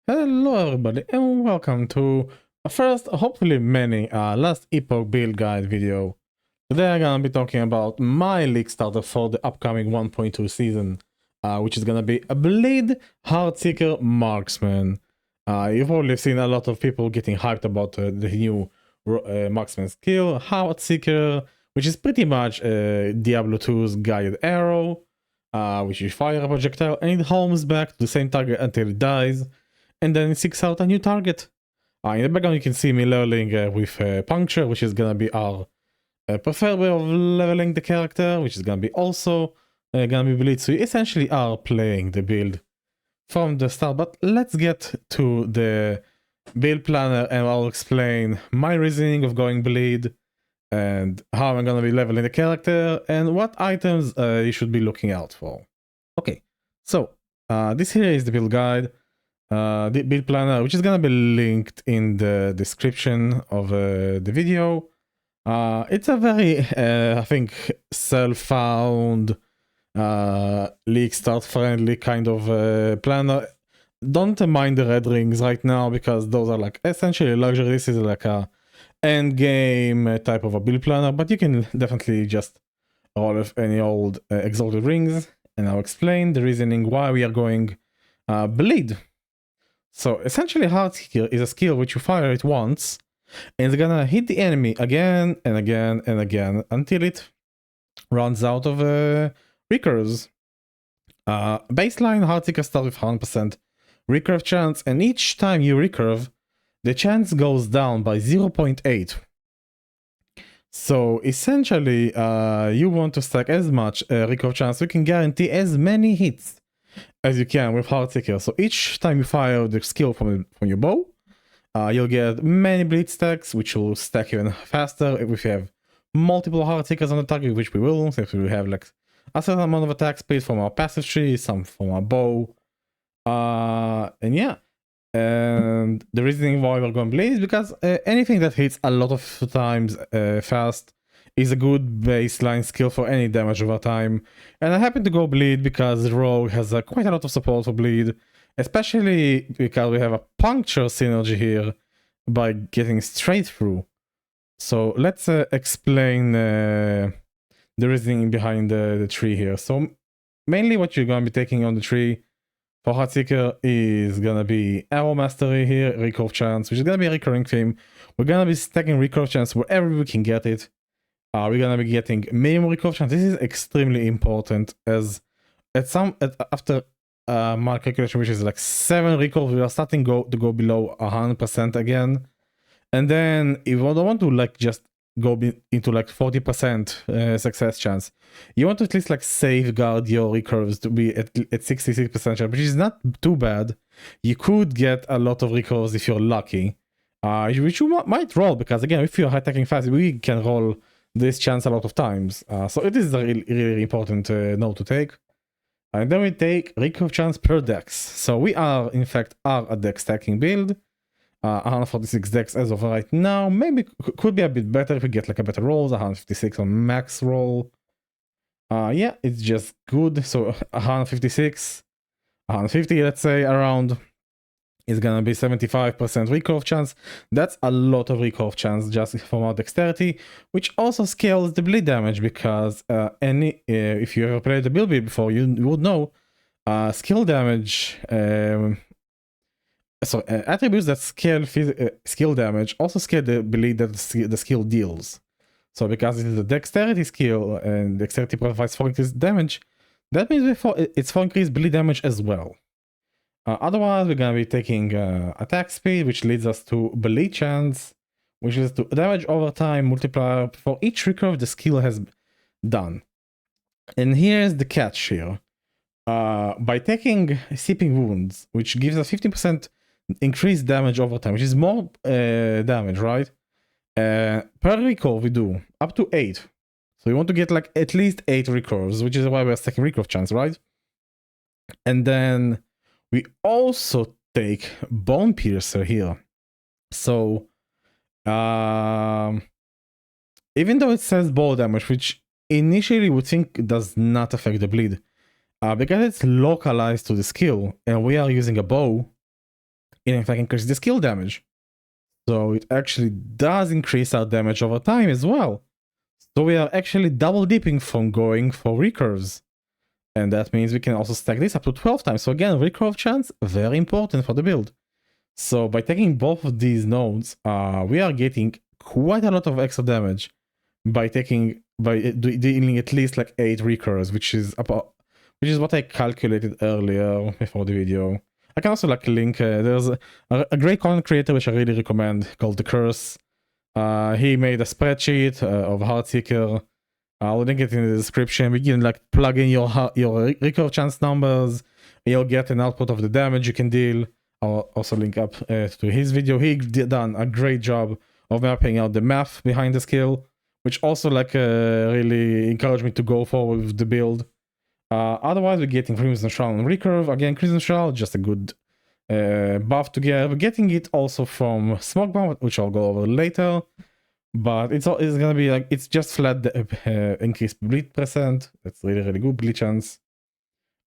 Hello everybody and welcome to a first, hopefully many, last Epoch build guide video. Today I'm gonna be talking about my league starter for the upcoming 1.2 season, which is gonna be a Blade Heartseeker Marksman. You've probably seen a lot of people getting hyped about the new Marksman skill, Heartseeker, which is pretty much Diablo 2's guided arrow, which you fire a projectile and it homes back to the same target until it dies, and then it seeks out a new target. In the background you can see me leveling with Puncture, which is gonna be our preferred way of leveling the character, which is gonna be also gonna be Bleed. So we essentially are playing the build from the start, but let's get to the build planner and I'll explain my reasoning of going Bleed and how I'm gonna be leveling the character and what items you should be looking out for. Okay, so this here is the build guide. The build planner, which is gonna be linked in the description of the video. It's a very, I think, self-found, league start friendly kind of planner. Don't mind the red rings right now because those are like essentially luxury. This is like a endgame type of a build planner, but you can definitely just roll with any old exalted rings, and I'll explain the reasoning why we are going Bleed. So essentially Heartseeker is a skill which you fire it once and it's gonna hit the enemy again and again and again until it runs out of recurves. Baseline Heartseeker starts with 100% recurve chance, and each time you recurve, the chance goes down by 0.8. So essentially you want to stack as much recurve chance so you can guarantee as many hits as you can with Heartseeker. So each time you fire the skill from your bow, you'll get many bleed stacks, which will stack even faster if you have multiple Heartseekers on the target, which we will, if we have like a certain amount of attack speed from our passive tree, some from our bow. And yeah, and the reasoning why we're going bleed is because anything that hits a lot of times fast is a good baseline skill for any damage over time. And I happen to go Bleed because Rogue has quite a lot of support for Bleed, especially because we have a Puncture synergy here by getting straight through. So let's explain the reasoning behind the tree here. So mainly what you're going to be taking on the tree for Heartseeker is going to be Arrow Mastery here, Recurve Chance, which is going to be a recurring theme. We're going to be stacking Recurve Chance wherever we can get it. We're gonna be getting minimum recurve chance. This is extremely important, as after my calculation, which is like 7 recurves, we are starting to go below 100% again. And then if you don't want to like just go into like 40% success chance, you want to at least like safeguard your recurves to be at 66% chance, which is not too bad. You could get a lot of recurves if you're lucky, which you might roll, because again, if you're attacking fast, we can roll this chance a lot of times. So it is a really important note to take. And then we take recurve chance per dex. So we are in fact a dex stacking build. 146 dex as of right now. Maybe could be a bit better if we get like a better rolls. 156 on max roll. Yeah, it's just good. So 156, 150, let's say, around, is gonna be 75% recurve chance. That's a lot of recurve chance just from our dexterity, which also scales the bleed damage, because if you ever played the build before, you would know skill damage. Attributes that scale skill damage also scale the bleed that the skill deals. So because it is a dexterity skill and dexterity provides for increased damage, that means it's for increased bleed damage as well. Otherwise, we're gonna be taking attack speed, which leads us to bleed chance, which is to damage over time multiplier for each recurve the skill has done. And here's the catch here. By taking Seeping Wounds, which gives us 15% increased damage over time, which is more damage, right? Per recurve we do up to 8. So we want to get like at least 8 recurves, which is why we're stacking recurve chance, right? And then we also take Bone Piercer here. So even though it says ball damage, which initially would think does not affect the bleed, because it's localized to the skill and we are using a bow, in fact increases the skill damage. So it actually does increase our damage over time as well. So we are actually double dipping from going for recurves. And that means we can also stack this up to 12 times. So again, recurve chance, very important for the build. So by taking both of these nodes, we are getting quite a lot of extra damage by dealing at least like 8 recurves, which is what I calculated earlier before the video. I can also like link, there's a great content creator which I really recommend called The Curse. He made a spreadsheet of Heartseeker. I'll link it in the description. We can like plug in your recurve chance numbers. You'll get an output of the damage you can deal. I'll also link up to his video. He done a great job of mapping out the math behind the skill, which also like really encouraged me to go forward with the build. Otherwise, we're getting Crimson Shroud and recurve. Again, Crimson Shroud, just a good buff to get. We're getting it also from Smoke Bomb, which I'll go over later. But it's gonna be like, it's just flat increased bleed percent. That's really good bleed chance.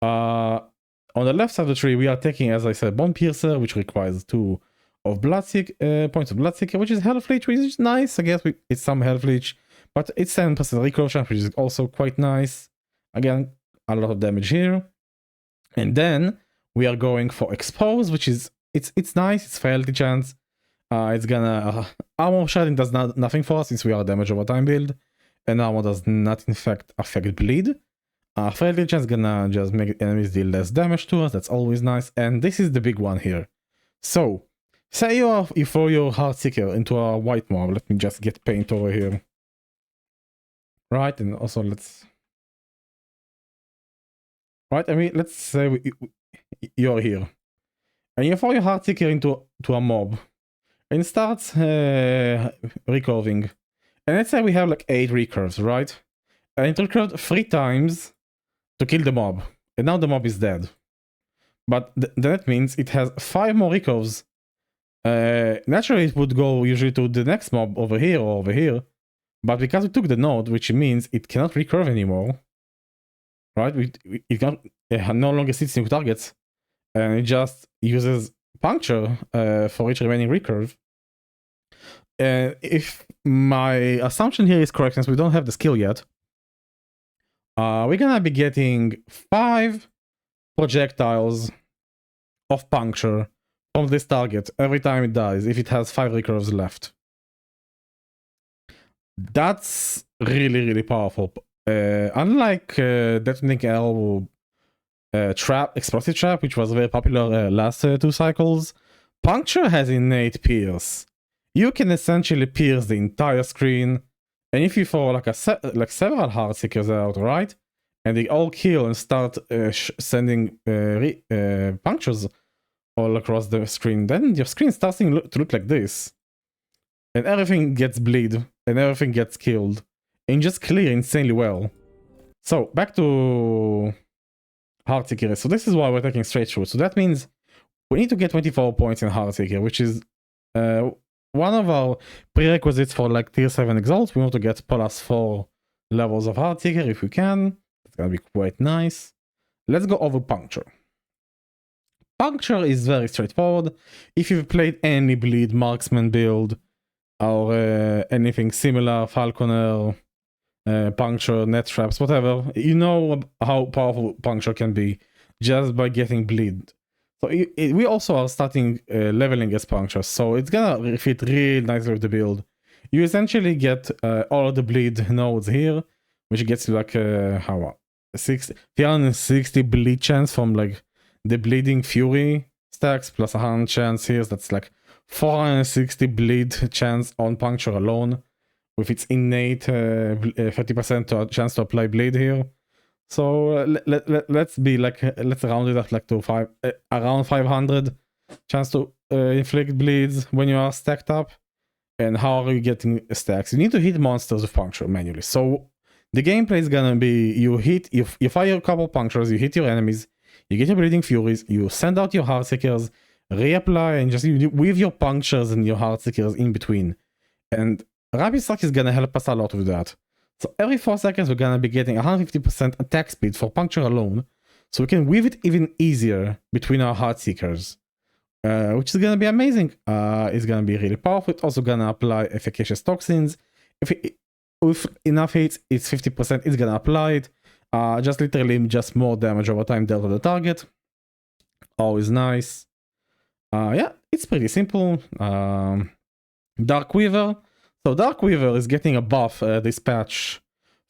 On the left side of the tree, we are taking, as I said, Bone Piercer, which requires 2 of points of Bloodseeker, which is Health Leech, which is nice. I guess it's some Health Leech, but it's 10% recurve chance, which is also quite nice. Again, a lot of damage here. And then we are going for Expose, which is it's nice. It's Frailty chance. It's gonna armor sharding does nothing for us since we are a damage over time build, and armor does not in fact affect bleed. Frailty chance is gonna just make enemies deal less damage to us. That's always nice. And this is the big one here. So say you throw your Heartseeker into a white mob. Let me just get paint over here. Right, and also let's let's say you're here, and you throw your Heartseeker into a mob, and it starts recurving. And let's say we have like 8 recurves, right? And it recurved 3 times to kill the mob, and now the mob is dead. But that means it has 5 more recurves. Naturally, it would go usually to the next mob over here or over here. But because we took the node, which means it cannot recurve anymore, right? It no longer sits in targets, and it just uses Puncture for each remaining recurve. If my assumption here is correct, since we don't have the skill yet, we're gonna be getting 5 projectiles of Puncture from this target every time it dies, if it has 5 recurves left. That's really powerful. Unlike Detonating Arrow Explosive Trap, which was very popular last 2 cycles, Puncture has innate pierce. You can essentially pierce the entire screen, and if you throw like several Heartseekers out, right, and they all kill and start sending punctures all across the screen, then your screen starts to look like this, and everything gets bleed and everything gets killed, and just clear insanely well. So back to Heartseeker. So this is why we're taking straight through. So that means we need to get 24 points in Heartseeker, which is one of our prerequisites for like tier 7 exalts. We want to get +4 levels of Heartseeker if we can. It's gonna be quite nice. Let's go over Puncture. Puncture is very straightforward. If you've played any bleed Marksman build or anything similar, Falconer, Puncture, net traps, whatever, you know how powerful Puncture can be just by getting bleed. So we also are starting leveling as Puncture, so it's gonna fit really nicely with the build. You essentially get all of the bleed nodes here, which gets you like 360 bleed chance from like the Bleeding Fury stacks, plus 100 chance here. So that's like 460 bleed chance on Puncture alone, with its innate 30% chance to apply bleed here. So let's round it up like to around 500 chance to inflict bleeds when you are stacked up. And how are you getting stacks? You need to hit monsters with Puncture manually. So the gameplay is gonna be you fire a couple punctures, you hit your enemies, you get your Bleeding Furies, you send out your Heartseekers, reapply, and just weave your punctures and your Heartseekers in between. And Rapid Strike is gonna help us a lot with that. So every 4 seconds we're gonna be getting 150% attack speed for Puncture alone, so we can weave it even easier between our Heartseekers. which is gonna be amazing. It's gonna be really powerful. It's also gonna apply efficacious toxins. With enough hits, it's 50%. It's gonna apply it. Just literally just more damage over time dealt to the target. Always nice. Yeah, it's pretty simple. Dark Quiver. So Dark Quiver is getting a buff this patch.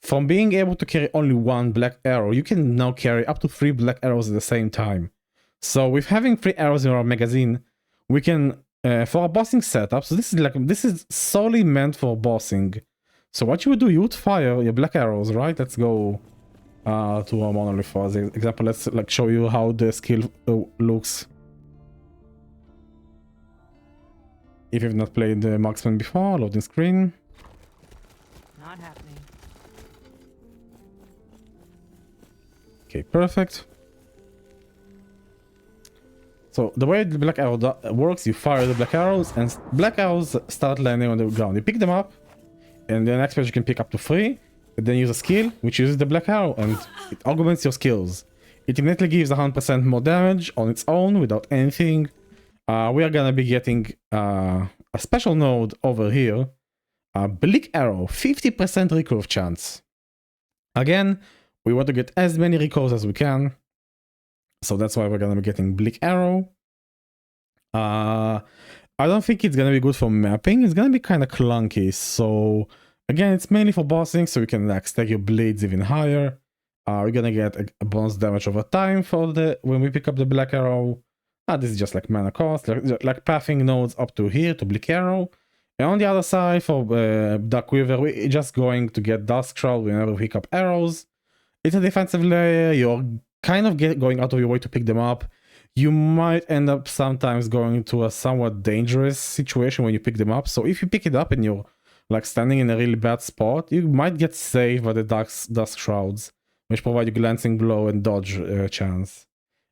From being able to carry only one black arrow, you can now carry up to 3 black arrows at the same time. So with having 3 arrows in our magazine, we can for a bossing setup. So this is solely meant for bossing. So what you would do, you would fire your black arrows, right? Let's go to a monolith for example. Let's show you how the skill looks. If you've not played the Marksman before, loading screen. Not happening. Okay, perfect. So the way the black arrow works, you fire the black arrows, and black arrows start landing on the ground. You pick them up, and the next page you can pick up to 3, and then use a skill, which uses the black arrow, and it augments your skills. It immediately gives 100% more damage on its own without anything. We are gonna be getting a special node over here. Bleak Arrow, 50% recurve chance. Again, we want to get as many recurves as we can. So that's why we're gonna be getting Bleak Arrow. I don't think it's gonna be good for mapping. It's gonna be kind of clunky. So again, it's mainly for bossing, so you can stack your bleeds even higher. We're gonna get a bonus damage over time for when we pick up the Black Arrow. This is just like mana cost, like pathing nodes up to here to Bleak Arrow. And on the other side for Dark Quiver, we're just going to get Dusk Shroud whenever we pick up arrows. It's a defensive layer, you're kind of going out of your way to pick them up. You might end up sometimes going into a somewhat dangerous situation when you pick them up. So if you pick it up and you're like standing in a really bad spot, you might get saved by the Dusk Shrouds, which provide you glancing blow and dodge chance.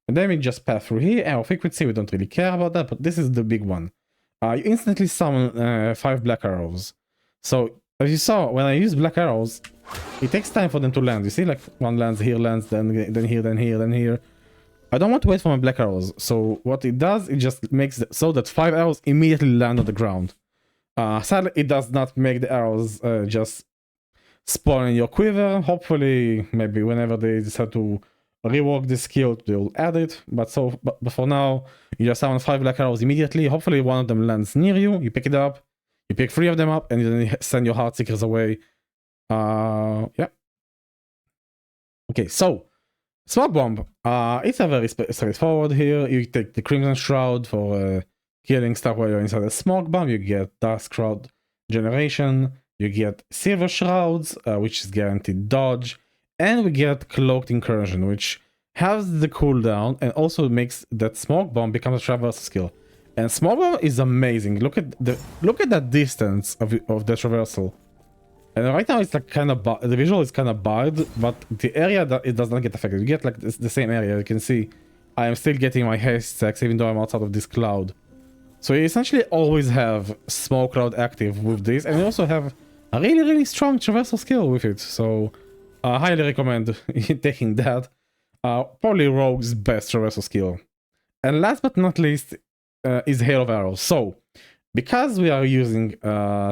And then we just pass through here. Arrow frequency, we don't really care about that, but this is the big one. You instantly summon 5 black arrows. So as you saw, when I use black arrows, it takes time for them to land. You see, like one lands here, then here, then here, then here. I don't want to wait for my black arrows. So what it does, it just makes it so that 5 arrows immediately land on the ground. Sadly, it does not make the arrows just spawn in your quiver. Hopefully, maybe whenever they decide to rework this skill, they'll add it. But for now, you just summon 5 black arrows immediately. Hopefully one of them lands near you. You pick it up. You pick 3 of them up, and then you send your Heartseekers away. Yeah. Okay, so Smoke Bomb. It's a very straightforward here. You take the Crimson Shroud for killing stuff while you're inside a Smoke Bomb. You get Dusk Shroud generation. You get Silver Shrouds, which is guaranteed dodge. And we get Cloaked Incursion, which has the cooldown and also makes that Smoke Bomb become a traversal skill. And Smoke Bomb is amazing. Look at that distance of the traversal. And right now it's like kind of the visual is kind of barred, but the area that it does not get affected. You get like the same area. You can see I am still getting my haste stacks even though I'm outside of this cloud. So you essentially always have Smoke Cloud active with this, and you also have a really strong traversal skill with it. So I highly recommend taking that. Probably Rogue's best traversal skill. And last but not least is Hail of Arrows. So because we are using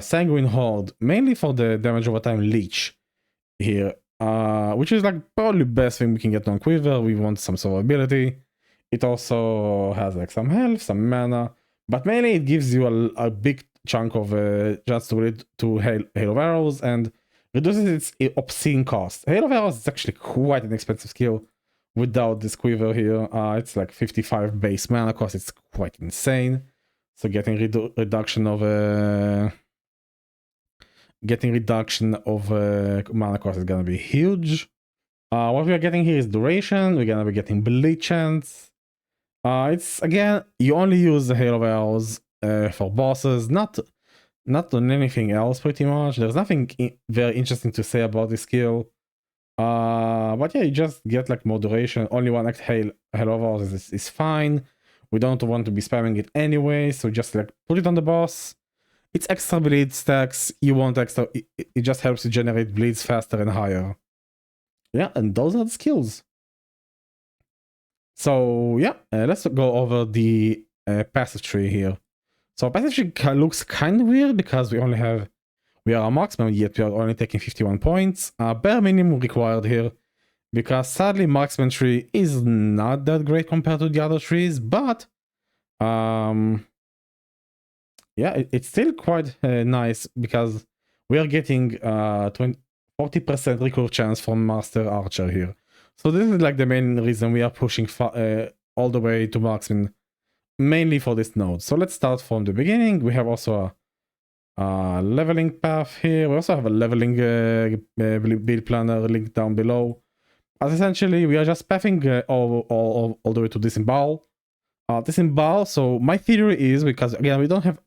Sanguine Horde mainly for the damage over time leech here, which is like probably the best thing we can get on Quiver. We want some survivability. It also has like some health, some mana, but mainly it gives you a big chunk of just to Hail of Arrows and reduces its obscene cost. Hail of Arrows is actually quite an expensive skill without this Quiver here. It's like 55 base mana cost. It's quite insane. So getting reduction of mana cost is gonna be huge. What we are getting here is duration. We're gonna be getting bleed chance. It's again, you only use the Hail of Arrows for bosses, not on anything else pretty much. There's nothing very interesting to say about this skill. But yeah, you just get like more duration. Only one act Hail of Arrows is fine. We don't want to be spamming it anyway, so just like put it on the boss. It's extra bleed stacks. You want extra, it just helps you generate bleeds faster and higher. Yeah, and those are the skills. So yeah, let's go over the passive tree here. So passive tree looks kind of weird because we are a marksman, yet we are only taking 51 points. Bare minimum required here, because sadly marksman tree is not that great compared to the other trees, but yeah, it's still quite nice because we are getting 40% recurve chance from master archer here. So this is like the main reason we are pushing all the way to marksman, mainly for this node. So let's start from the beginning. We have also a leveling path here. We also have a leveling build planner linked down below. As essentially, we are just pathing all the way to disembowel. Disembowel, so my theory is, because again, we don't have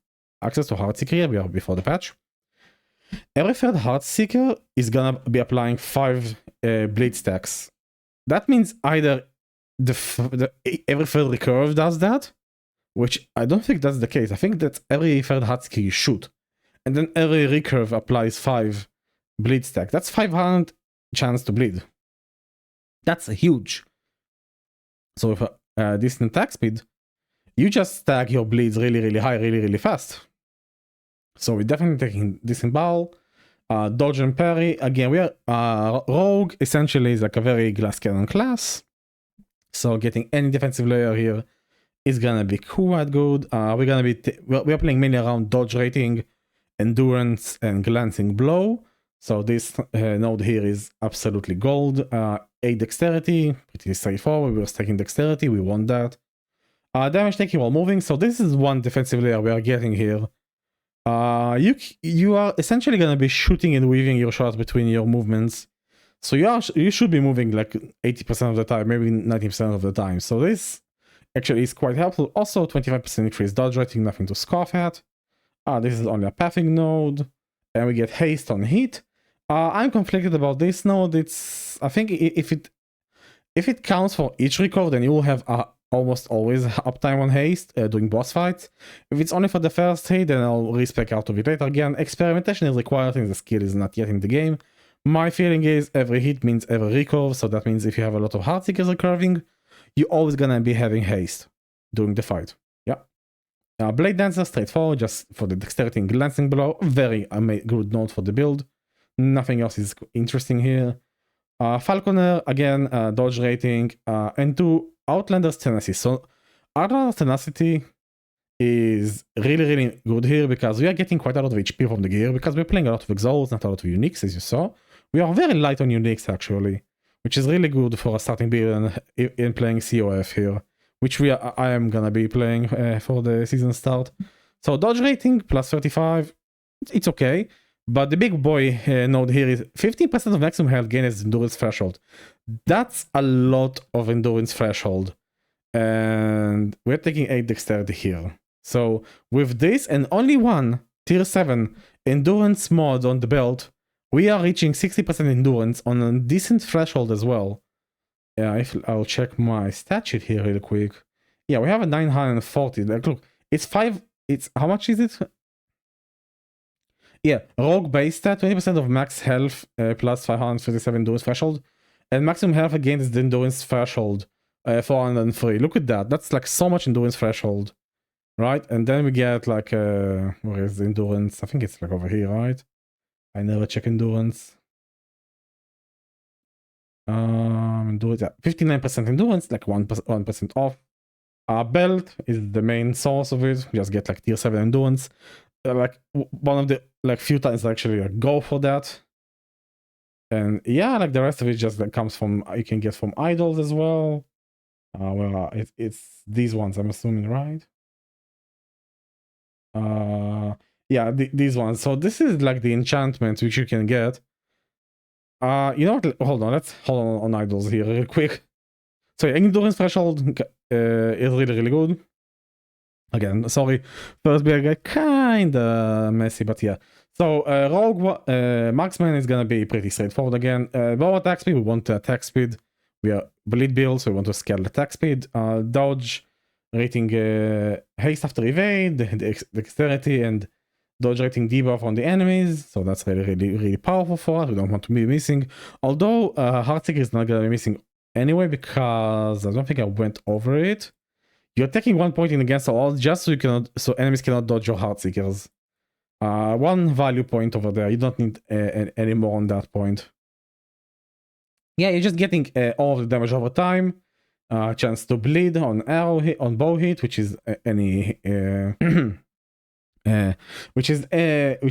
access to Heartseeker here, we are before the patch. Every third Heartseeker is gonna be applying 5 bleed stacks. That means either every third recurve does that, which I don't think that's the case. I think that every third Heartseeker you shoot, and then every recurve applies 5 bleed stack. That's 500 chance to bleed. That's huge. So with a decent attack speed, you just stack your bleeds really high, really fast. So we're definitely taking disembowel, dodge and parry. Again, we are rogue. Essentially, is like a very glass cannon class. So getting any defensive layer here is gonna be quite good. We're playing mainly around dodge rating, endurance, and glancing blow. So this node here is absolutely gold. 8 dexterity, pretty straightforward. We were stacking dexterity, we want that. Damage taking while moving. So this is one defensive layer we are getting here. You are essentially gonna be shooting and weaving your shots between your movements. So you should be moving like 80% of the time, maybe 90% of the time. So this actually is quite helpful. Also 25% increased dodge rating, nothing to scoff at. This is only a pathing node, and we get haste on hit. I'm conflicted about this node. I think if it counts for each recurve, then you will have almost always uptime on haste during boss fights. If it's only for the first hit, then I'll respec out of it later. Again, experimentation is required since the skill is not yet in the game. My feeling is every hit means every recurve, so that means if you have a lot of Heartseekers recurving, you're always gonna be having haste during the fight. Yeah. Blade Dancer, straightforward, just for the dexterity and glancing blow. Very good node for the build. Nothing else is interesting here. Falconer, again, dodge rating, and 2 Outlander's Tenacity. So Outlander's Tenacity is really good here because we are getting quite a lot of HP from the gear because we're playing a lot of exalts, not a lot of uniques, as you saw. We are very light on uniques actually, which is really good for a starting build in playing COF here, which I am gonna be playing for the season start. So dodge rating plus 35, it's okay. But the big boy node here is 15% of maximum health gain as endurance threshold. That's a lot of endurance threshold. And we're taking 8 dexterity here. So with this and only one tier 7 endurance mod on the belt, we are reaching 60% endurance on a decent threshold as well. Yeah, I'll check my stat sheet here real quick. Yeah, we have a 940. Like, look, how much is it? Yeah, rogue base stat, 20% of max health plus 537 endurance threshold, and maximum health against the endurance threshold 403. Look at that. That's like so much endurance threshold, right? And then we get like where is the endurance? I think it's like over here, right? I never check endurance. Endurance, yeah, 59% endurance, like 1% off. Belt is the main source of it. We just get like tier 7 endurance. Like one of the few times I actually go for that. And yeah, like the rest of it just comes from, you can get from idols as well. Well, it's these ones, I'm assuming, right? Yeah, these ones. So this is like the enchantments which you can get. You know what? Hold on, let's hold on idols here real quick. So endurance threshold is really good. Again, sorry, first build kinda messy, but yeah. So rogue marksman is gonna be pretty straightforward again. Low attack speed, we want attack speed. We are bleed build, so we want to scale the attack speed. Dodge rating haste after evade, dexterity, and dodge rating debuff on the enemies. So that's really powerful for us. We don't want to be missing. Although Heartseeker is not gonna be missing anyway, because I don't think I went over it. You're taking 1 point in against all odds just so enemies cannot dodge your Heartseekers. 1 value point over there. You don't need any more on that point. Yeah, you're just getting all of the damage over time. Chance to bleed on arrow hit, on bow hit, which is any which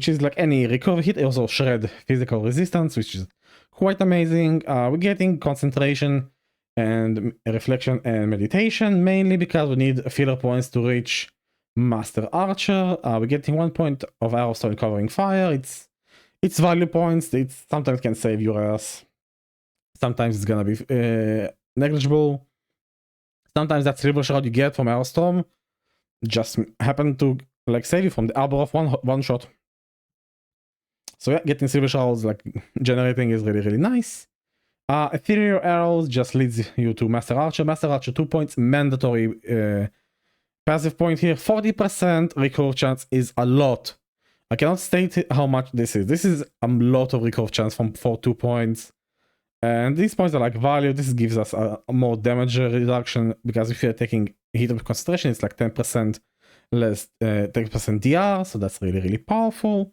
is like any recover hit. Also shred physical resistance, which is quite amazing. We're getting concentration and reflection and meditation, mainly because we need filler points to reach Master Archer. We're getting 1 point of Arrowstone covering fire. It's value points. It sometimes can save your ass. Sometimes it's gonna be negligible. Sometimes that silver shroud you get from Arrowstorm just happen to like save you from the arbor of one shot. So yeah, getting silver shrouds like generating is really nice. Ethereal arrows just leads you to Master Archer. Master Archer 2 points, mandatory passive point here. 40% recurve chance is a lot. I cannot state how much this is. This is a lot of recurve chance for 2 points. And these points are like value. This gives us a more damage reduction because if you're taking heat of concentration, it's like 10% less, 10% DR. So that's really powerful.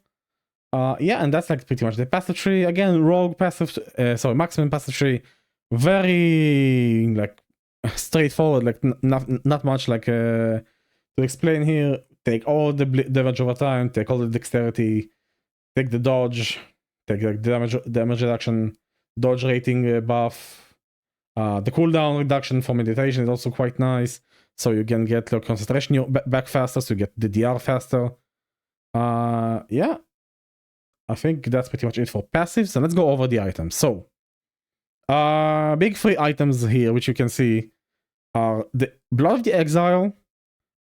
Yeah, and that's like pretty much the passive tree. Again, rogue passive, Marksman passive tree. Very like straightforward. Like not much like to explain here. Take all the damage over time. Take all the dexterity. Take the dodge. Take like damage reduction. Dodge rating buff. The cooldown reduction for meditation is also quite nice. So you can get your concentration back faster, so you get the DR faster. Yeah. I think that's pretty much it for passives. So let's go over the items. So, big 3 items here, which you can see are the Blood of the Exile.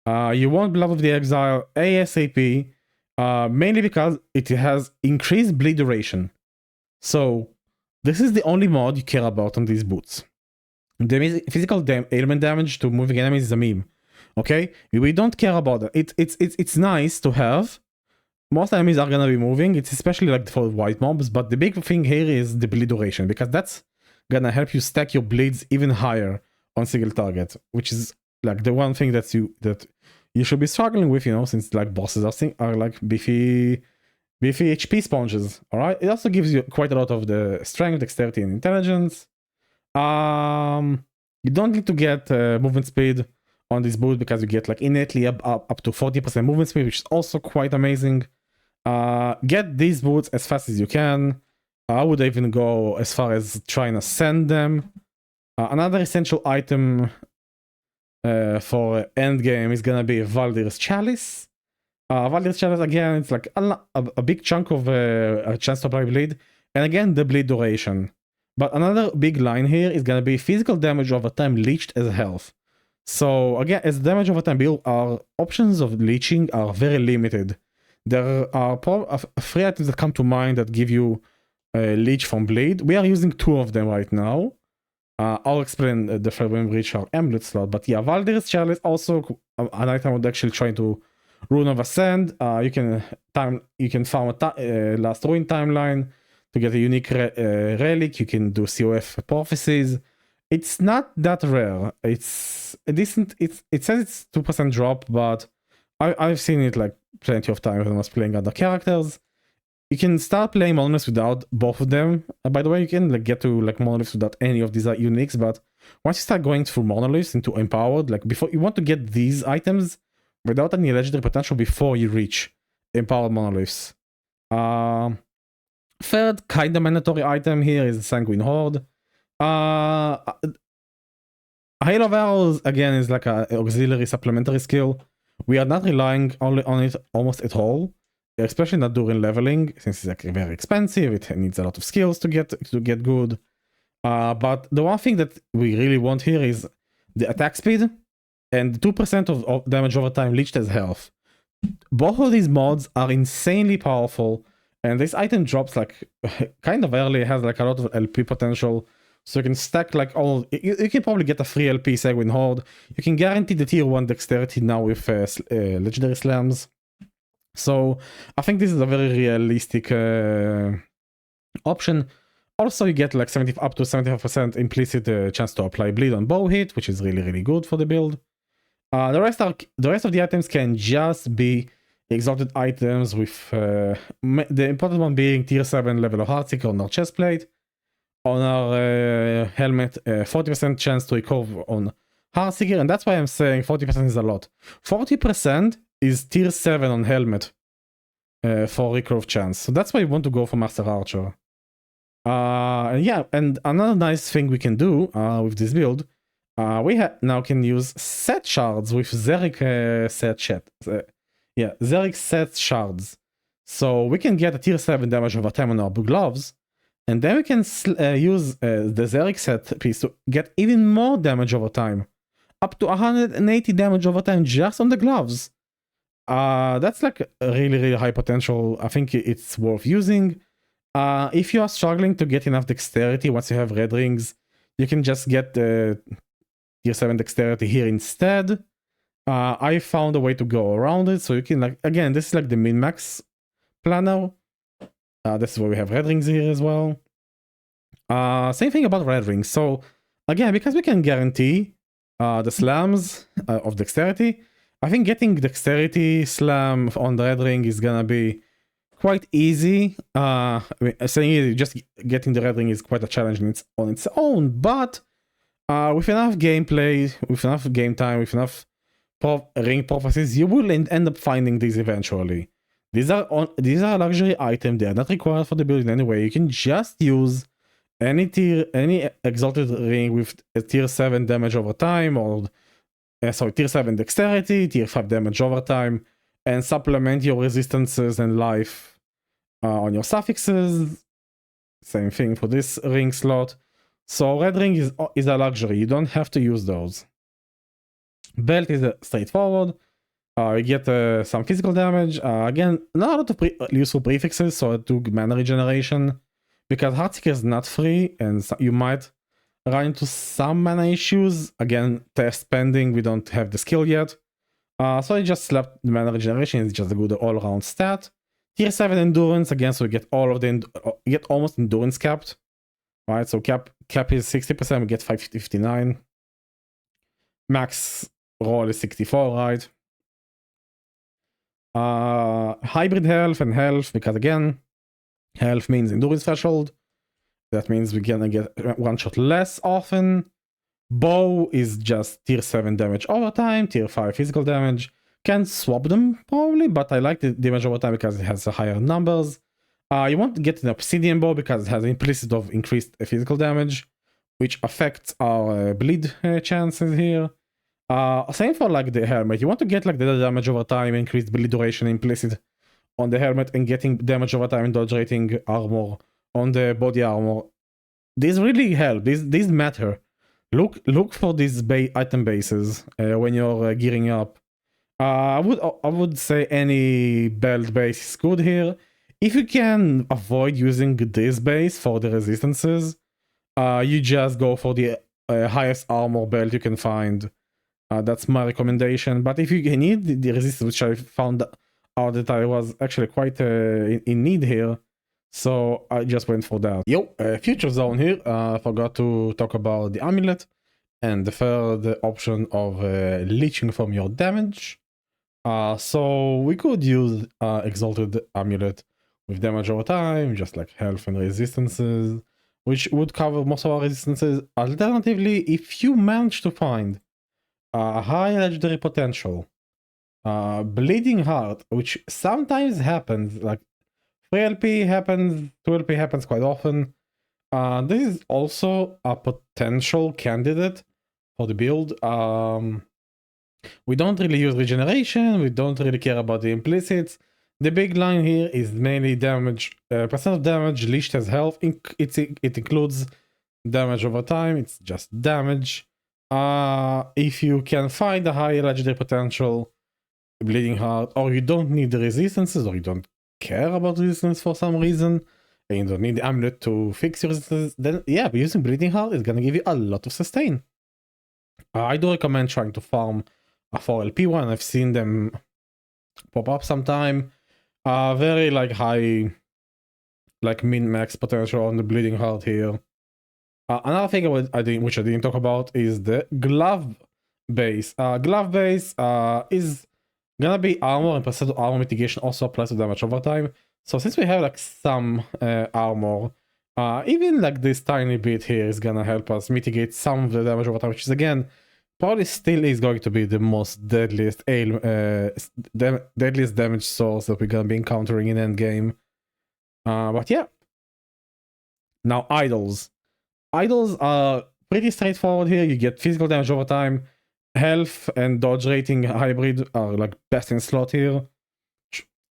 You want Blood of the Exile ASAP, mainly because it has increased bleed duration. So, this is the only mod you care about on these boots. The physical ailment damage to moving enemies is a meme. Okay? We don't care about it. It's nice to have. Most enemies are gonna be moving. It's especially like for white mobs, but the big thing here is the bleed duration, because that's gonna help you stack your bleeds even higher on single target, which is like the one thing that you should be struggling with, you know, since like bosses are like beefy HP sponges. All right. It also gives you quite a lot of the strength, dexterity, and intelligence. You don't need to get movement speed on this boot because you get like innately up to 40% movement speed, which is also quite amazing. Get these boots as fast as you can. I would even go as far as trying to send them. Another essential item for Endgame is gonna be Valdir's Chalice. Valdir's Chalice, again, it's like a big chunk of a chance to apply bleed, and again the bleed duration. But another big line here is gonna be physical damage over time leached as health. So again, as damage over time build, our options of leeching are very limited. There are 3 items that come to mind that give you leech from bleed. We are using 2 of them right now. I'll explain the third when we reach our amulet slot. But yeah, Valdir's Chalice also an item I would actually try to Rune of Ascend. You can farm a last ruin timeline to get a unique relic. You can do COF prophecies. It's not that rare. It's a decent. It says it's 2% drop, but I've seen it like plenty of times when I was playing other characters. You can start playing monoliths without both of them. By the way, you can like get to like monoliths without any of these uniques, but once you start going through monoliths into empowered, like before, you want to get these items without any legendary potential before you reach empowered monoliths. Third kind of mandatory item here is the Sanguine Horde. Hail of Arrows again is like an auxiliary supplementary skill. We are not relying only on it almost at all, especially not during leveling, since it's like very expensive. It needs a lot of skills to get good. But the one thing that we really want here is the attack speed and 2% of damage over time leached as health. Both of these mods are insanely powerful, and this item drops like kind of early. It has like a lot of LP potential. So you can stack like all. You can probably get a free LP Sanguine Horde. You can guarantee the tier 1 dexterity now with legendary slams. So I think this is a very realistic option. Also, you get like up to 75% implicit chance to apply bleed on bow hit, which is really good for the build. The rest of the items can just be exalted items with the important one being tier 7 level of Heartseeker on our chest plate. On our helmet, 40% chance to recover on Heartseeker, and that's why I'm saying 40% is a lot. 40% is tier 7 on helmet for recurve chance, so that's why you want to go for Master Archer. Yeah, and another nice thing we can do with this build, we now can use set shards with Xeric set chat. Yeah, Xeric set shards. So we can get a tier 7 damage over time on our gloves, and then we can use the Xeric set piece to get even more damage over time. Up to 180 damage over time just on the gloves. That's like a really high potential. I think it's worth using. If you are struggling to get enough dexterity once you have red rings, you can just get the tier 7 dexterity here instead. I found a way to go around it, so you can, like, again, this is like the min-max planner. This is where we have red rings here as well. Same thing about red rings. So again, because we can guarantee the slams of dexterity, I think getting dexterity slam on the red ring is gonna be quite easy. I mean, saying it, just getting the red ring is quite a challenge on its own, but with enough gameplay, with enough game time, with enough ring prophecies, you will end up finding these eventually. These are a luxury item. They are not required for the build in any way. You can just use any exalted ring with a tier 7 damage over time, or sorry, tier 7 dexterity, tier 5 damage over time, and supplement your resistances and life on your suffixes. Same thing for this ring slot. So red ring is a luxury. You don't have to use those. Belt is straightforward. You get some physical damage. Again, not a lot of useful prefixes, so 2 mana regeneration. Because Heartseeker is not free, and so you might run into some mana issues. Again, test pending, we don't have the skill yet. So I just slapped the mana regeneration. It's just a good all-around stat. Tier 7 endurance, again, so we get all of the you get almost endurance capped. Right, so cap is 60%, we get 559. Max roll is 64, right? Hybrid health and health, because again, health means endurance threshold. That means we're gonna get one shot less often. Bow is just tier 7 damage over time, tier 5 physical damage. Can swap them probably, but I like the damage over time because it has higher numbers. You want to get an obsidian bow because it has implicit of increased physical damage, which affects our bleed chances here. Same for like the helmet. You want to get like the damage over time, increased bleed duration implicit on the helmet, and getting damage over time and dodge rating armor on the body armor. These really help. These matter. Look for these item bases when you're gearing up. I would say any belt base is good here. If you can avoid using this base for the resistances, you just go for the highest armor belt you can find. That's my recommendation. But if you need the resistance, which I found out that I was actually quite in need here, so I just went for that. Future zone here. Forgot to talk about the amulet and the third option of leeching from your damage. So we could use exalted amulet with damage over time, just like health and resistances, which would cover most of our resistances. Alternatively, if you manage to find a high legendary potential, bleeding heart, which sometimes happens, like 3 LP happens, 2 LP happens quite often. This is also a potential candidate for the build. We don't really use regeneration, we don't really care about the implicits. The big line here is mainly damage, percent of damage leashed as health. It includes damage over time, it's just damage. If you can find a high legendary potential, bleeding heart, or you don't need the resistances, or you don't care about resistance for some reason, and you don't need the amulet to fix your resistance, then yeah, using bleeding heart is gonna give you a lot of sustain. I do recommend trying to farm a 4 LP one. I've seen them pop up sometime. Very like high, like min-max potential on the bleeding heart here. Another thing which I didn't talk about is the glove base. Glove base is gonna be armor, and percent armor mitigation also applies to damage over time. So since we have like some armor, even like this tiny bit here is gonna help us mitigate some of the damage over time, which is again probably still is going to be the most deadliest deadliest damage source that we're gonna be encountering in endgame. But yeah. Now idols. Idols are pretty straightforward here. You get physical damage over time, health and dodge rating hybrid are like best in slot here.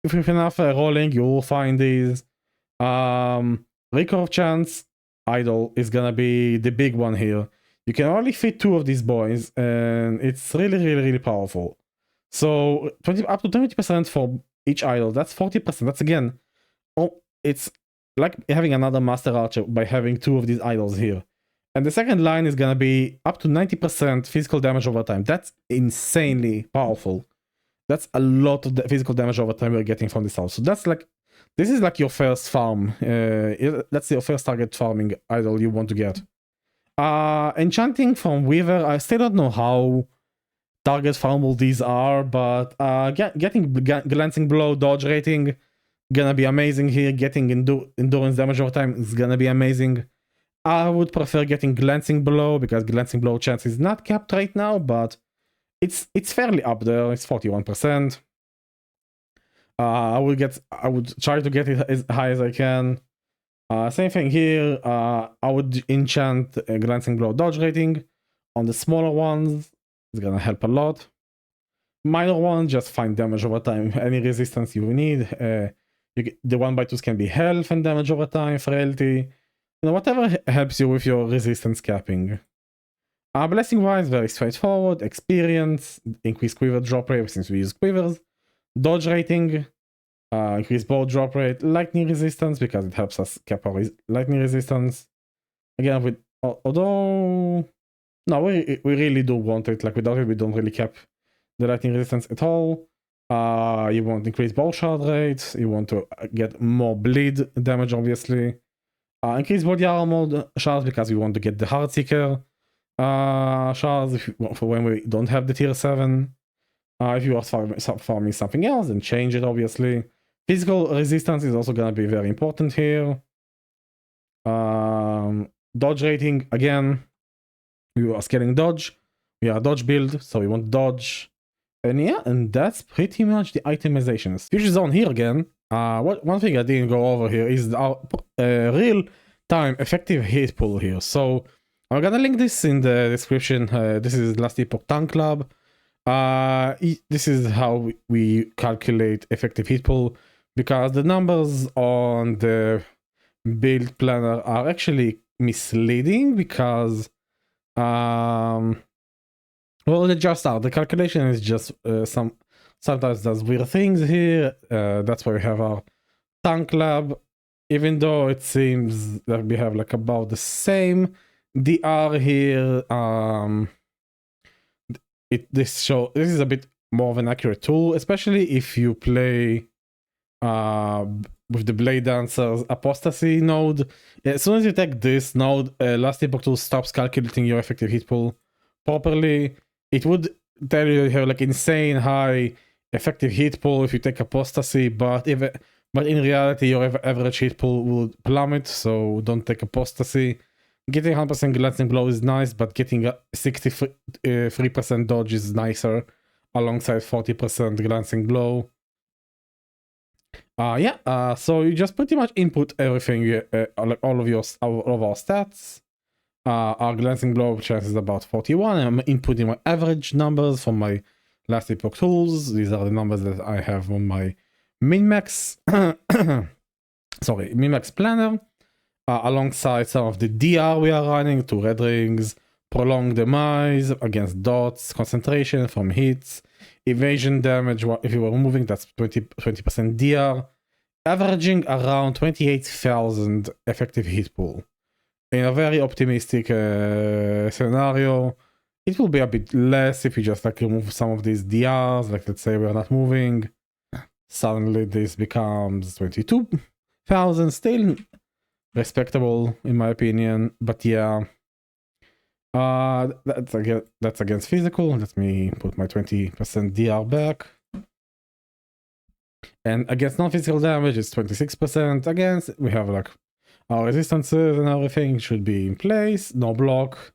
If you have enough rolling, you will find these. Recurve chance idol is gonna be the big one here. You can only fit 2 of these boys, and it's really powerful. So up to 20% for each idol. That's 40%. That's again, it's like having another master archer by having 2 of these idols here. And the second line is gonna be up to 90% physical damage over time. That's insanely powerful. That's a lot of the physical damage over time we're getting from this house. So that's like, this is like your first farm. That's your first target farming idol you want to get. Enchanting from Weaver, I still don't know how target farmable these are, but getting glancing blow, dodge rating, gonna be amazing here. Getting endurance damage over time is gonna be amazing. I would prefer getting glancing blow because glancing blow chance is not capped right now, but it's fairly up there. It's 41%. I would try to get it as high as I can. Same thing here. I would enchant glancing blow dodge rating on the smaller ones. It's gonna help a lot. Minor ones, just find damage over time. Any resistance you need. The 1x2s can be health and damage over time, frailty. Whatever helps you with your resistance capping. Blessing wise, very straightforward. Experience, increase quiver drop rate since we use quivers. Dodge rating, increase bow drop rate. Lightning resistance because it helps us cap our lightning resistance. Again, although no, we really do want it. Like without it, we don't really cap the lightning resistance at all. You want increase bow shard rate. You want to get more bleed damage, obviously. Increase body armor shards because we want to get the Heartseeker shards for when we don't have the tier 7. If you are farming something else, then change it, obviously. Physical resistance is also going to be very important here. Dodge rating, again, we are scaling dodge. We are a dodge build, so we want dodge. And yeah, and that's pretty much the itemizations. Future zone here again. One thing I didn't go over here is our real-time effective hit pool here. So I'm gonna link this in the description. This is Last Epoch Tank Lab. This is how we calculate effective hit pool, because the numbers on the build planner are actually misleading because well, they just are. The calculation is just sometimes does weird things here. That's why we have our tank lab. Even though it seems that we have like about the same DR here, this is a bit more of an accurate tool, especially if you play with the Blade Dancer's Apostasy node. As soon as you take this node, Last Epoch tool stops calculating your effective hit pool properly. It would tell you have like insane high effective hit pool if you take Apostasy, but in reality your average hit pool would plummet, so don't take Apostasy. Getting 100% glancing blow is nice, but getting a 63% dodge is nicer alongside 40% glancing blow. So you just pretty much input everything, like all of our stats. Our glancing blow chance is about 41. I'm inputting my average numbers from my Last Epoch tools. These are the numbers that I have on my min-max min-max planner, alongside some of the DR we are running to red rings, prolonged demise against dots, concentration from hits, evasion damage if you were moving, that's 20% DR, averaging around 28,000 effective hit pool. In a very optimistic scenario, it will be a bit less if you just like remove some of these DRs. Like let's say we're not moving, suddenly this becomes 22,000, still respectable in my opinion. But yeah, That's against physical. Let me put my 20% DR back. And against non-physical damage, it's 26%. Against, we have like our resistances and everything should be in place. No block.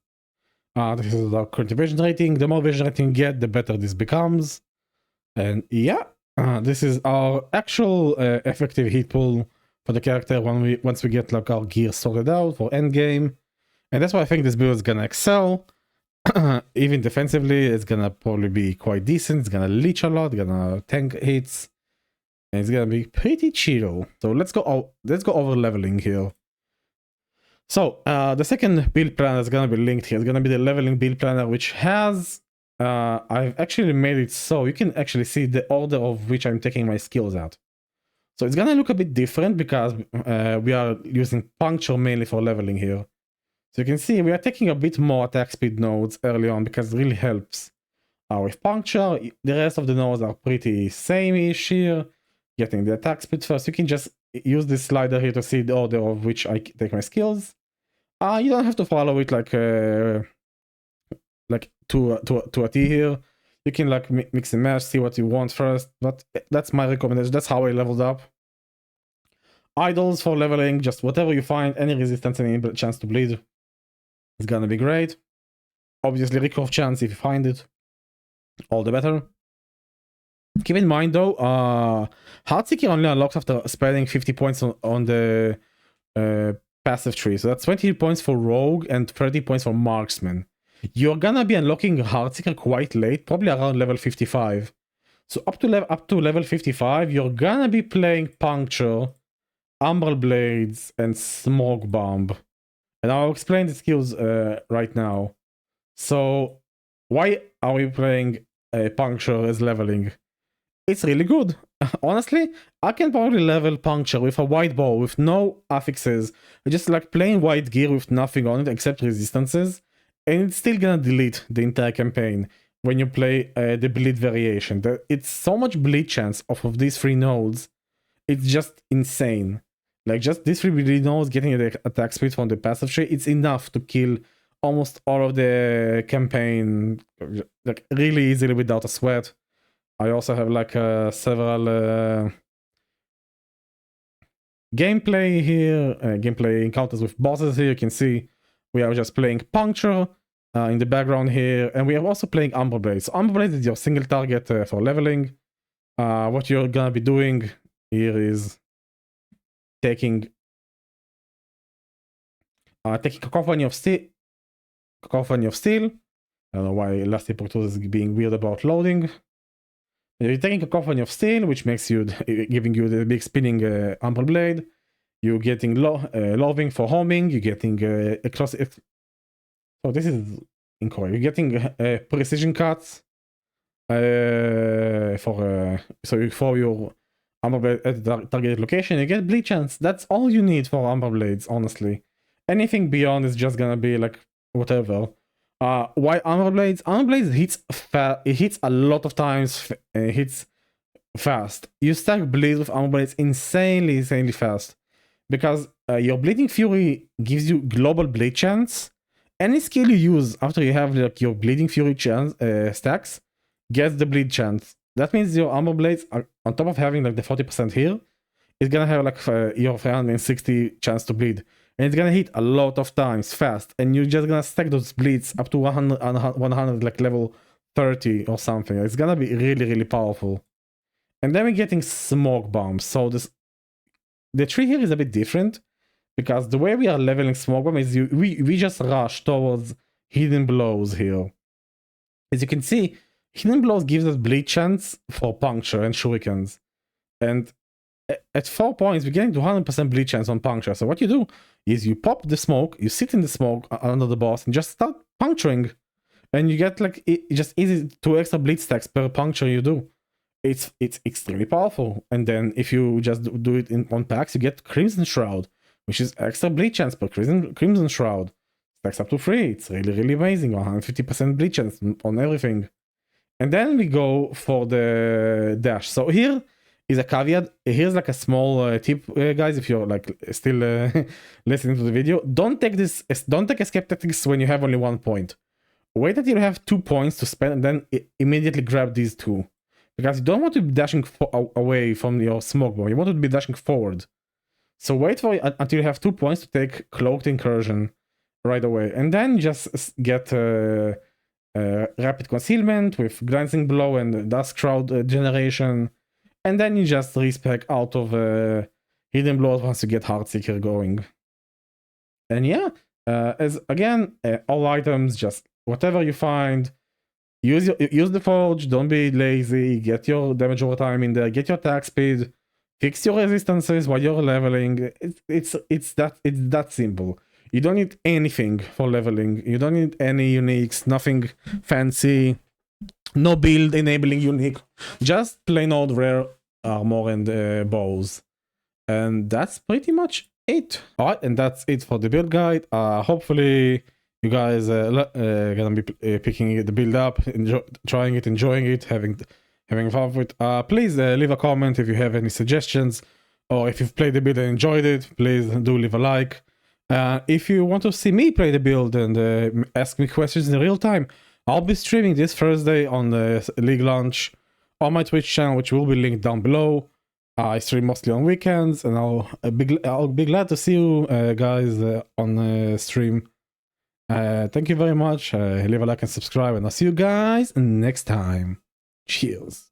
This is our current evasion rating. The more evasion rating you get, the better this becomes. And yeah, this is our actual effective hit pool for the character once we get like our gear sorted out for endgame. And that's why I think this build is gonna excel. Even defensively, it's gonna probably be quite decent. It's gonna leech a lot, gonna tank hits, and it's gonna be pretty chill. So let's go over leveling here. So the second build planner is gonna be linked here. It's gonna be the leveling build planner, which has I've actually made it so you can actually see the order of which I'm taking my skills out. So it's gonna look a bit different because we are using Puncture mainly for leveling here. So you can see we are taking a bit more attack speed nodes early on because it really helps. With Puncture, the rest of the nodes are pretty same-ish here. Getting the attack speed first. You can just use this slider here to see the order of which I take my skills. You don't have to follow it like to a T here. You can like mix and match, see what you want first. But that's my recommendation. That's how I leveled up. Idols for leveling, just whatever you find, any resistance, any chance to bleed. It's gonna be great. Obviously, recurve chance if you find it, all the better. Keep in mind though, Heartseeker only unlocks after spending 50 points on the passive tree. So that's 20 points for Rogue and 30 points for Marksman. You're gonna be unlocking Heartseeker quite late, probably around level 55. So up to level 55, you're gonna be playing Puncture, Umbral Blades, and Smoke Bomb. And I'll explain the skills right now. So why are we playing Puncture as leveling? It's really good. Honestly, I can probably level Puncture with a white bow with no affixes. Just like plain white gear with nothing on it except resistances. And it's still gonna delete the entire campaign when you play the bleed variation. It's so much bleed chance off of these three nodes. It's just insane. Like just these three bleed nodes getting the attack speed from the passive tree, it's enough to kill almost all of the campaign like really easily without a sweat. I also have like several gameplay here, gameplay encounters with bosses here. You can see we are just playing Puncture in the background here, and we are also playing Umbral Blades. So Umbral Blades is your single target for leveling. What you're gonna be doing here is taking Cacophony of Steel. I don't know why last Epoch is being weird about loading. You're taking Cacophony of Steel, which makes you giving you the big spinning Umbral Blade. You're getting Loving for homing. You're getting a close. Oh, this is incorrect. You're getting precision cuts for your Umbral Blade at the target location. You get bleed chance. That's all you need for Umbral Blades, honestly. Anything beyond is just gonna be like whatever. Why Umbral Blades? Umbral Blades hits a lot of times. Hits fast. You stack bleeds with Umbral Blades insanely fast because your Bleeding Fury gives you global bleed chance. Any skill you use after you have like your Bleeding Fury chance stacks gets the bleed chance. That means your Umbral Blades are, on top of having like the 40% here, it's gonna have like your 360 chance to bleed. And it's gonna hit a lot of times fast, and you're just gonna stack those bleeds up to 100 like level 30 or something. It's gonna be really powerful. And then we're getting Smoke Bombs. So the tree here is a bit different because the way we are leveling Smoke Bomb is we just rush towards Hidden Blows here. As you can see, Hidden Blows gives us bleed chance for Puncture and Shurikens. And at 4 points, we're getting to 100% bleed chance on Puncture. So what you do is you pop the smoke, you sit in the smoke under the boss and just start puncturing. And you get like just easy 2 extra bleed stacks per puncture you do. It's extremely powerful. And then if you just do it on packs, you get Crimson Shroud, which is extra bleed chance per Crimson Shroud. Stacks up to 3. It's really amazing. 150% bleed chance on everything. And then we go for the dash. So here, is a caveat. Here's like a small tip, guys. If you're like still listening to the video, don't take escape tactics when you have only 1 point. Wait until you have 2 points to spend, and then immediately grab these 2, because you don't want to be dashing away from your smoke bomb. You want to be dashing forward. So wait for until you have 2 points to take cloaked incursion right away, and then just get rapid concealment with glancing blow and dust crowd generation, and then you just respec out of hidden blow once you get Heartseeker going. And yeah, as again, all items, just whatever you find, use the forge. Don't be lazy. Get your damage over time in there. Get your attack speed. Fix your resistances while you're leveling. It's that simple. You don't need anything for leveling. You don't need any uniques, nothing fancy, no build enabling unique. Just plain old rare armor and bows. And that's pretty much it. Alright, and that's it for the build guide. Hopefully you guys gonna be picking the build up, trying it, enjoying it, having fun with it. Please leave a comment if you have any suggestions, or if you've played the build and enjoyed it, please do leave a like. If you want to see me play the build and ask me questions in real time, I'll be streaming this Thursday on the League launch on my Twitch channel, which will be linked down below. I stream mostly on weekends, and I'll be glad to see you guys on stream. Thank you very much. Leave a like and subscribe, and I'll see you guys next time. Cheers.